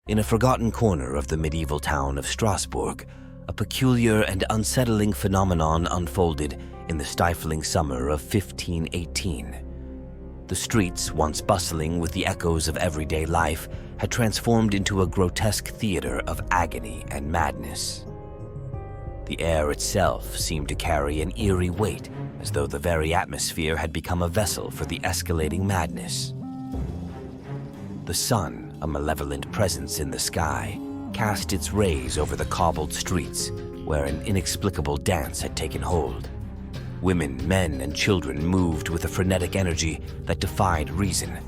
In a forgotten corner of the medieval town of Strasbourg, a peculiar and unsettling phenomenon unfolded in the stifling summer of 1518. The streets, once bustling with the echoes of everyday life, had transformed into a grotesque theater of agony and madness. The air itself seemed to carry an eerie weight, as though the very atmosphere had become a vessel for the escalating madness. The sun, a malevolent presence in the sky, cast its rays over the cobbled streets, where an inexplicable dance had taken hold. Women, men, and children moved with a frenetic energy that defied reason.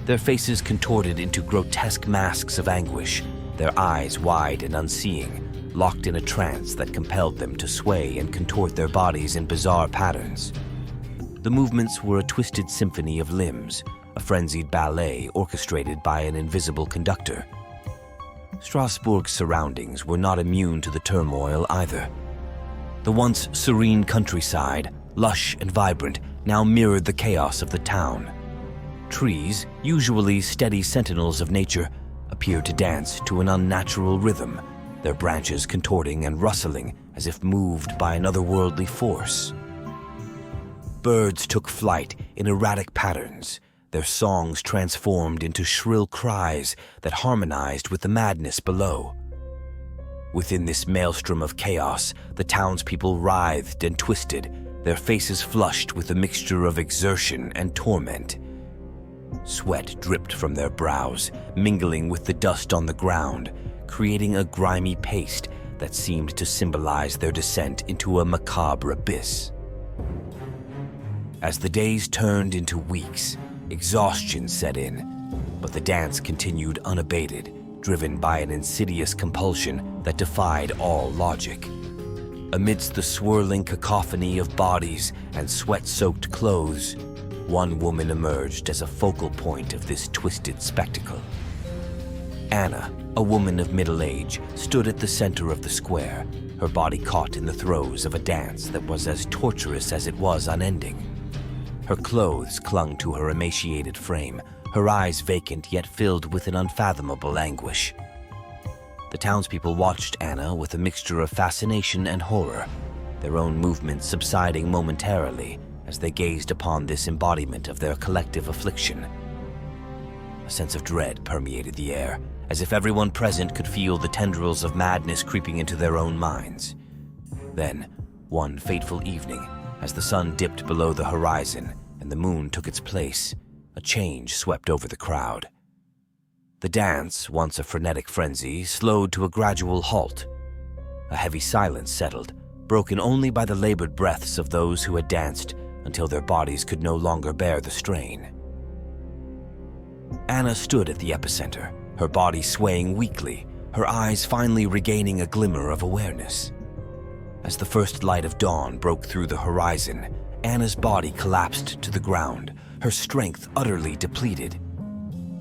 Their faces contorted into grotesque masks of anguish, their eyes wide and unseeing, locked in a trance that compelled them to sway and contort their bodies in bizarre patterns. The movements were a twisted symphony of limbs, a frenzied ballet orchestrated by an invisible conductor. Strasbourg's surroundings were not immune to the turmoil either. The once serene countryside, lush and vibrant, now mirrored the chaos of the town. Trees, usually steady sentinels of nature, appeared to dance to an unnatural rhythm, their branches contorting and rustling as if moved by an otherworldly force. Birds took flight in erratic patterns, their songs transformed into shrill cries that harmonized with the madness below. Within this maelstrom of chaos, the townspeople writhed and twisted, their faces flushed with a mixture of exertion and torment. Sweat dripped from their brows, mingling with the dust on the ground, creating a grimy paste that seemed to symbolize their descent into a macabre abyss. As the days turned into weeks, exhaustion set in, but the dance continued unabated, driven by an insidious compulsion that defied all logic. Amidst the swirling cacophony of bodies and sweat-soaked clothes, one woman emerged as a focal point of this twisted spectacle. Anna, a woman of middle age, stood at the center of the square, her body caught in the throes of a dance that was as torturous as it was unending. Her clothes clung to her emaciated frame, her eyes vacant yet filled with an unfathomable anguish. The townspeople watched Anna with a mixture of fascination and horror, their own movements subsiding momentarily as they gazed upon this embodiment of their collective affliction. A sense of dread permeated the air, as if everyone present could feel the tendrils of madness creeping into their own minds. Then, one fateful evening, as the sun dipped below the horizon and the moon took its place, a change swept over the crowd. The dance, once a frenetic frenzy, slowed to a gradual halt. A heavy silence settled, broken only by the labored breaths of those who had danced until their bodies could no longer bear the strain. Anna stood at the epicenter, her body swaying weakly, her eyes finally regaining a glimmer of awareness. As the first light of dawn broke through the horizon, Anna's body collapsed to the ground, her strength utterly depleted.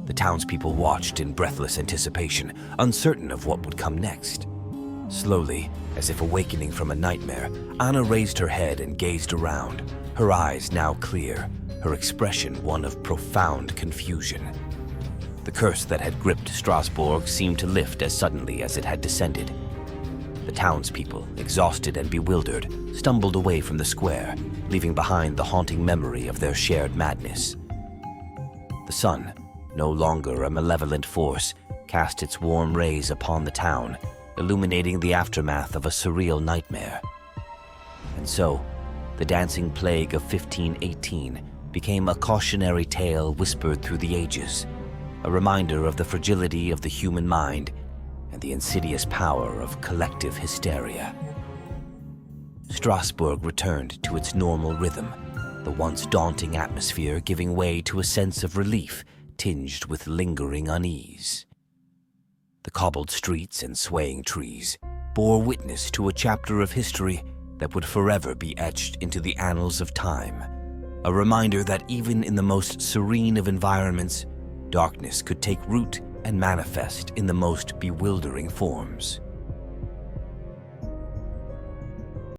The townspeople watched in breathless anticipation, uncertain of what would come next. Slowly, as if awakening from a nightmare, Anna raised her head and gazed around, her eyes now clear, her expression one of profound confusion. The curse that had gripped Strasbourg seemed to lift as suddenly as it had descended. The townspeople, exhausted and bewildered, stumbled away from the square, leaving behind the haunting memory of their shared madness. The sun, no longer a malevolent force, cast its warm rays upon the town, illuminating the aftermath of a surreal nightmare. And so, the dancing plague of 1518 became a cautionary tale whispered through the ages, a reminder of the fragility of the human mind and the insidious power of collective hysteria. Strasbourg returned to its normal rhythm, the once daunting atmosphere giving way to a sense of relief tinged with lingering unease. The cobbled streets and swaying trees bore witness to a chapter of history that would forever be etched into the annals of time, a reminder that even in the most serene of environments, darkness could take root and manifest in the most bewildering forms.